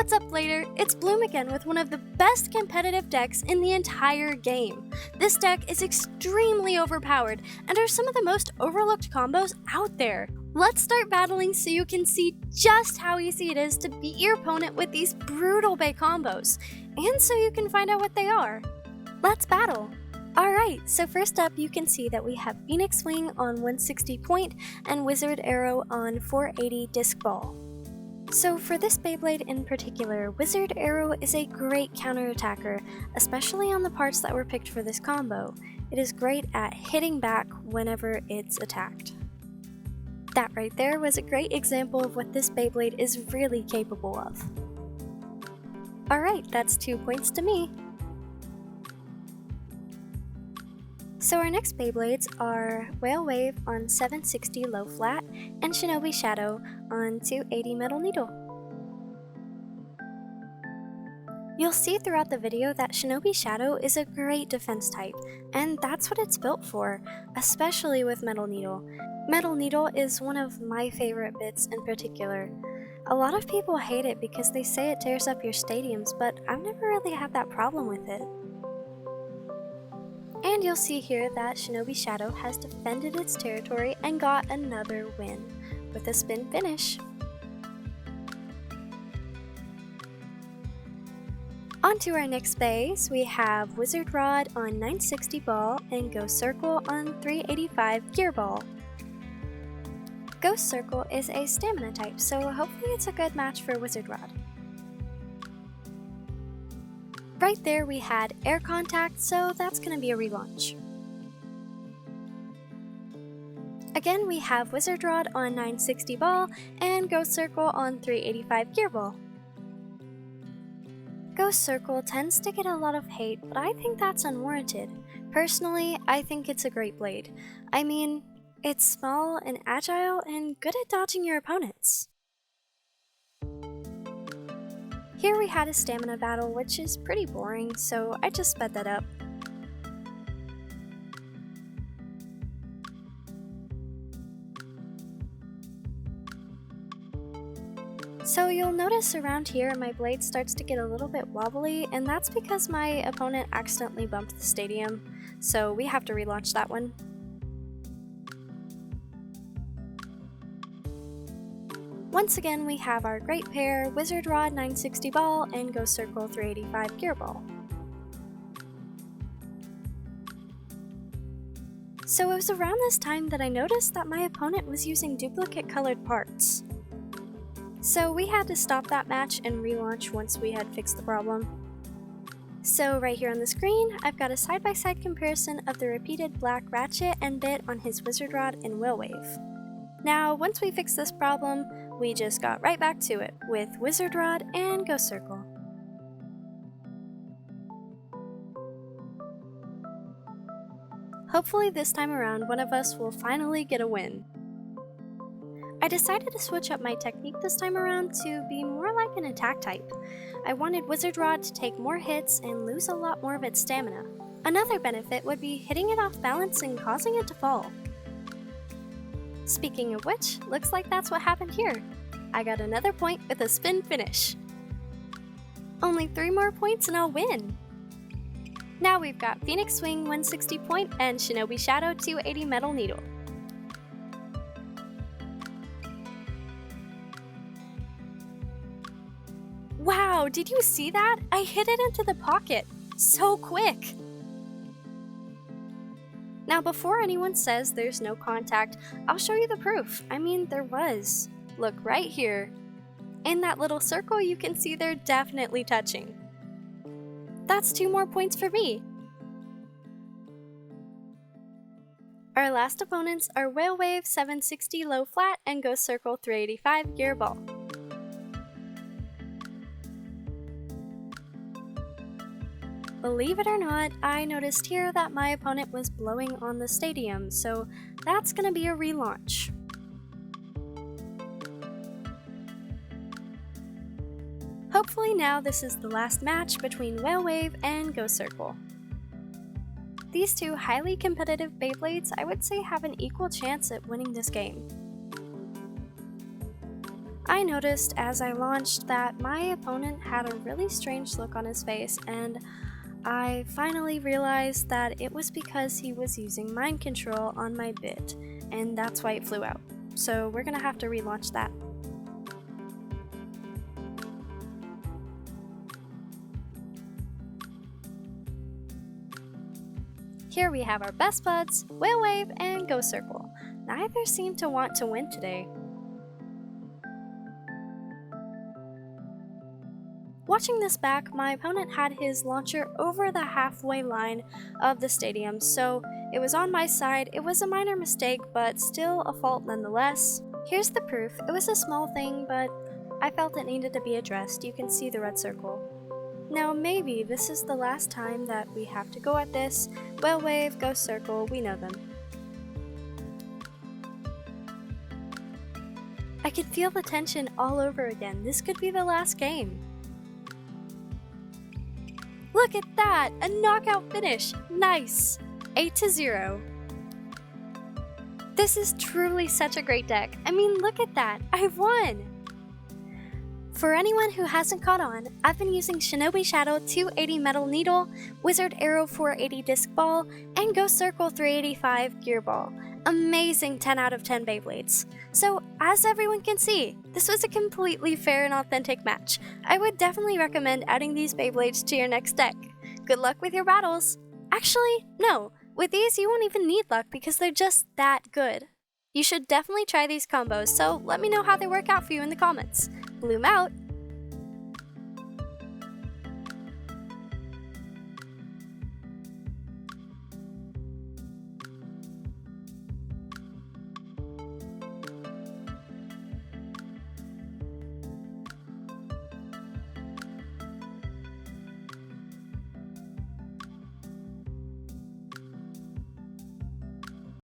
What's up, Blader? It's Bloom again with one of the best competitive decks in the entire game. This deck is extremely overpowered and are some of the most overlooked combos out there. Let's start battling so you can see just how easy it is to beat your opponent with these brutal Bay combos, and so you can find out what they are. Let's battle! Alright, so first up you can see that we have Phoenix Wing on 160 point and Wizard Arrow on 480 disc ball. So for this Beyblade in particular, Wizard Arrow is a great counterattacker, especially on the parts that were picked for this combo. It is great at hitting back whenever it's attacked. That right there was a great example of what this Beyblade is really capable of. Alright, that's 2 points to me. So our next Beyblades are Whale Wave on 760 low flat and Shinobi Shadow on 280 metal needle. You'll see throughout the video that Shinobi Shadow is a great defense type, and that's what it's built for, especially with metal needle. Metal needle is one of my favorite bits in particular. A lot of people hate it because they say it tears up your stadiums, but I've never really had that problem with it. And you'll see here that Shinobi Shadow has defended its territory and got another win, with a spin finish. On to our next base, we have Wizard Rod on 960 ball and Ghost Circle on 385 gear ball. Ghost Circle is a stamina type, so hopefully it's a good match for Wizard Rod. Right there we had air contact, so that's going to be a relaunch. Again, we have Wizard Rod on 960 ball and Ghost Circle on 385 gear ball. Ghost Circle tends to get a lot of hate, but I think that's unwarranted. Personally, I think it's a great blade. I mean, it's small and agile and good at dodging your opponents. Here we had a stamina battle, which is pretty boring, so I just sped that up. So you'll notice around here my blade starts to get a little bit wobbly, and that's because my opponent accidentally bumped the stadium, so we have to relaunch that one. Once again, we have our great pair, Wizard Rod 960 ball and Ghost Circle 385 gear ball. So it was around this time that I noticed that my opponent was using duplicate colored parts. So we had to stop that match and relaunch once we had fixed the problem. So right here on the screen, I've got a side-by-side comparison of the repeated black ratchet and bit on his Wizard Rod and Whale Wave. Now, once we fixed this problem, we just got right back to it with Wizard Rod and Ghost Circle. Hopefully this time around one of us will finally get a win. I decided to switch up my technique this time around to be more like an attack type. I wanted Wizard Rod to take more hits and lose a lot more of its stamina. Another benefit would be hitting it off balance and causing it to fall. Speaking of which, looks like that's what happened here. I got another point with a spin finish. Only 3 more points and I'll win! Now we've got Phoenix Wing 160 point and Shinobi Shadow 280 metal needle. Wow, did you see that? I hit it into the pocket! So quick! Now before anyone says there's no contact, I'll show you the proof. I mean, there was. Look right here. In that little circle you can see they're definitely touching. That's 2 more points for me. Our last opponents are Whale Wave 760 low flat and Ghost Circle 385 gear ball. Believe it or not, I noticed here that my opponent was blowing on the stadium, so that's gonna be a relaunch. Hopefully now this is the last match between Whale Wave and Ghost Circle. These two highly competitive Beyblades I would say have an equal chance at winning this game. I noticed as I launched that my opponent had a really strange look on his face, and I finally realized that it was because he was using mind control on my bit, and that's why it flew out. So we're gonna have to relaunch that. Here we have our best buds, Whale Wave and Ghost Circle. Neither seem to want to win today. Watching this back, my opponent had his launcher over the halfway line of the stadium, so it was on my side. It was a minor mistake, but still a fault nonetheless. Here's the proof. It was a small thing, but I felt it needed to be addressed. You can see the red circle. Now maybe this is the last time that we have to go at this. Whale Wave, Ghost Circle, we know them. I could feel the tension all over again. This could be the last game. Look at that! A knockout finish! Nice! 8-0. This is truly such a great deck. I mean, look at that! I won! For anyone who hasn't caught on, I've been using Shinobi Shadow 280 Metal Needle, Wizard Arrow 480 Disc Ball, and Ghost Circle 385 Gear Ball. Amazing 10 out of 10 Beyblades. So, as everyone can see, this was a completely fair and authentic match. I would definitely recommend adding these Beyblades to your next deck. Good luck with your battles! Actually, no. With these, you won't even need luck because they're just that good. You should definitely try these combos, so let me know how they work out for you in the comments. Bloom out!